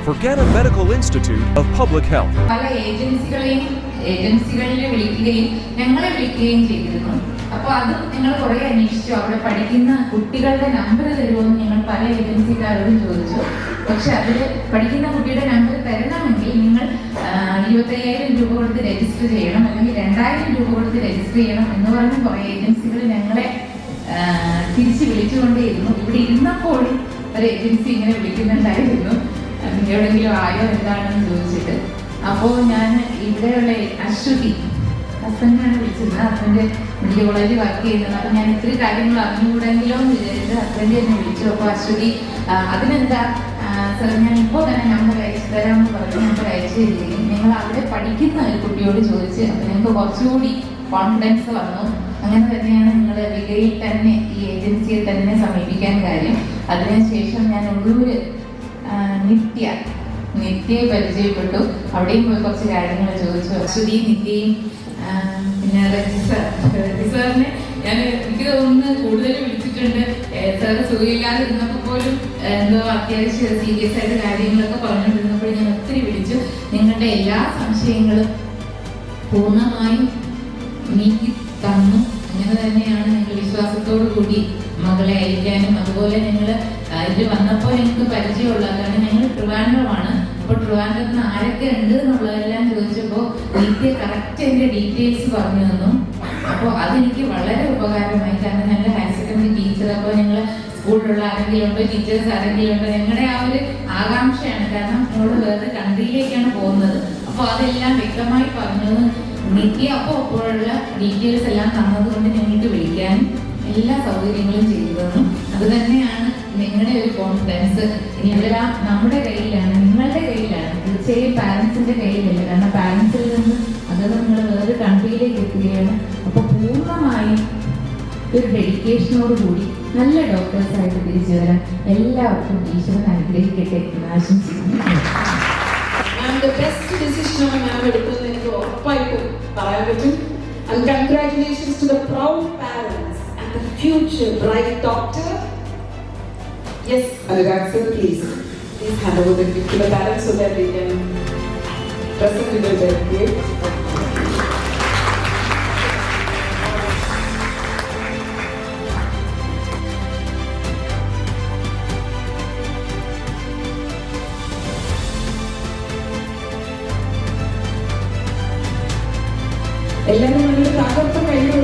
Fergana Medical Institute of Public Health. പല ഏജൻസികളിൽ വിളിക്കുകയും ഞങ്ങളെ വിളിക്കുകയും ചെയ്തിരുന്നു. അപ്പോൾ അത് ഞങ്ങൾ കുറേ അന്വേഷിച്ചു. അവിടെ പഠിക്കുന്ന കുട്ടികളുടെ നമ്പർ തരുമോയെന്ന് ഞങ്ങൾ പല ഏജൻസിക്കാരോടും ചോദിച്ചു. പക്ഷെ അതിൽ പഠിക്കുന്ന കുട്ടിയുടെ നമ്പർ തരണമെങ്കിൽ നിങ്ങൾ 25,000 രൂപ കൊടുത്ത് രജിസ്റ്റർ ചെയ്യണം, അല്ലെങ്കിൽ 2,000 രൂപ കൊടുത്ത് രജിസ്റ്റർ ചെയ്യണം എന്ന് പറഞ്ഞ് കുറേ ഏജൻസികൾ ഞങ്ങളെ തിരിച്ച് വിളിച്ചുകൊണ്ടേയിരുന്നു. ഇവിടെ ഇരുന്നപ്പോഴും ഒരു ഏജൻസി ഇങ്ങനെ വിളിക്കുന്നുണ്ടായിരുന്നു, എവിടെയെങ്കിലും ആയോ എന്താണെന്ന് ചോദിച്ചിട്ട്. അപ്പോൾ ഞാൻ ഇവിടെയുള്ള അശ്വതി ഹസ്ബൻഡിനാണ് വിളിച്ചിരുന്നത്. ഹസ്ബൻഡ് മെഡിക്കൽ കോളേജിൽ വർക്ക് ചെയ്യുന്നത്. അപ്പോൾ ഞാൻ ഇത്തിരി കാര്യങ്ങൾ അറിഞ്ഞുകൂടെങ്കിലോ എന്ന് വിചാരിച്ച് ഹസ്ബൻഡ് എന്നെ വിളിച്ചു. അപ്പോൾ അശ്വതി അതിനെന്താ സാർ, ഞാൻ ഇപ്പോൾ തന്നെ നമ്പർ അയച്ചു തരാമെന്ന് പറഞ്ഞ് നമ്പർ അയച്ചു തരികയും നിങ്ങൾ അവിടെ പഠിക്കുന്ന ഒരു കുട്ടിയോട് ചോദിച്ച് അപ്പോൾ ഞങ്ങൾക്ക് കുറച്ചുകൂടി കോൺഫിഡൻസ് വന്നു. അങ്ങനെ തന്നെയാണ് നിങ്ങൾ വിലയിൽ തന്നെ ഈ ഏജൻസിയെ തന്നെ സമീപിക്കാൻ കാര്യം. അതിനുശേഷം ഞാൻ ഉള്ളൂർ നിത്യയെ പരിചയപ്പെട്ടു. അവിടെയും പോയി കുറച്ച് കാര്യങ്ങൾ ചോദിച്ചു. അശ്വതി, നിത്യയും പിന്നെ സാറിനെ ഞാൻ എനിക്ക് തോന്നുന്നു കൂടുതൽ വിളിച്ചിട്ടുണ്ട്. സാറ് സുഖമില്ലാതെ ഇരുന്നപ്പോൾ പോലും എന്തോ അത്യാവശ്യം സീരിയസ് ആയിട്ട് കാര്യങ്ങളൊക്കെ പറഞ്ഞുകൊണ്ടിരുന്നപ്പോൾ ഞാൻ ഒത്തിരി വിളിച്ചു. നിങ്ങളുടെ എല്ലാ സംശയങ്ങളും പൂർണ്ണമായും നീക്കി തന്നു. അങ്ങനെ തന്നെയാണ് നിങ്ങൾ വിശ്വാസത്തോടു കൂടി മകളെ അയക്കാനും, അതുപോലെ നിങ്ങൾ ഇതിൽ വന്നപ്പോൾ എനിക്ക് പരിചയമുള്ളതാണ്. ഞങ്ങൾ ട്രിവാൻഡ്രമാണ്. അപ്പോൾ ട്രിവാൻഡ്രത്ത് നിന്ന് ആരൊക്കെ ഉണ്ട് എന്നുള്ളതെല്ലാം ചോദിച്ചപ്പോൾ നിത്യ കറക്റ്റ് എൻ്റെ ഡീറ്റെയിൽസ് പറഞ്ഞു തന്നു. അപ്പോൾ അതെനിക്ക് വളരെ ഉപകാരമായി. കാരണം ഞങ്ങളുടെ ഹയർ സെക്കൻഡറി ടീച്ചർ, അപ്പോൾ ഞങ്ങൾ സ്കൂളിലുള്ള ആരെങ്കിലും ഉണ്ടോ, ടീച്ചേഴ്സ് ആരെങ്കിലും ഉണ്ടോ, ഞങ്ങളുടെ ആ ഒരു ആകാംക്ഷയാണ്. കാരണം ഞങ്ങൾ വേറെ കൺട്രിയിലേക്കാണ് പോകുന്നത്. അപ്പോൾ അതെല്ലാം വ്യക്തമായി പറഞ്ഞത് നിത്യ. അപ്പോൾ അപ്പോഴുള്ള ഡീറ്റെയിൽസ് എല്ലാം തന്നതുകൊണ്ട് ഞങ്ങൾക്ക് വിളിക്കാനും എല്ലാ സൗകര്യങ്ങളും ചെയ്തു തന്നു. അത് തന്നെയാണ് നിങ്ങളുടെ ഒരു കോൺഫിഡൻസ്. ഇനി എല്ലാം നമ്മുടെ കയ്യിലാണ്, നിങ്ങളുടെ കയ്യിലാണ്. തീർച്ചയായും പാരൻസിന്റെ കയ്യിലല്ല. കാരണം പാരൻസിൽ നിന്ന് അത് നിങ്ങൾ വേറെ കൺട്രിയിലേക്ക് എത്തുകയാണ്. അപ്പോൾ പൂർണ്ണമായും ഒരു ഡെഡിക്കേഷനോട് കൂടി നല്ല ഡോക്ടേഴ്സായിട്ട് തിരിച്ചു വരാൻ എല്ലാവർക്കും ഈശ്വരൻ അനുഗ്രഹിക്കട്ടെ എന്ന് ആശംസിക്കുന്നു. എനിക്ക് ഉറപ്പായിട്ടും പറയാൻ പറ്റും. And congratulations to the proud parents and the future bright doctor. Yes, Anurag sir, please hand over the gift to the parents so that they can present it with their gift. എല്ലാവരും നല്ലൊരു തകർത്ത് കഴിഞ്ഞു.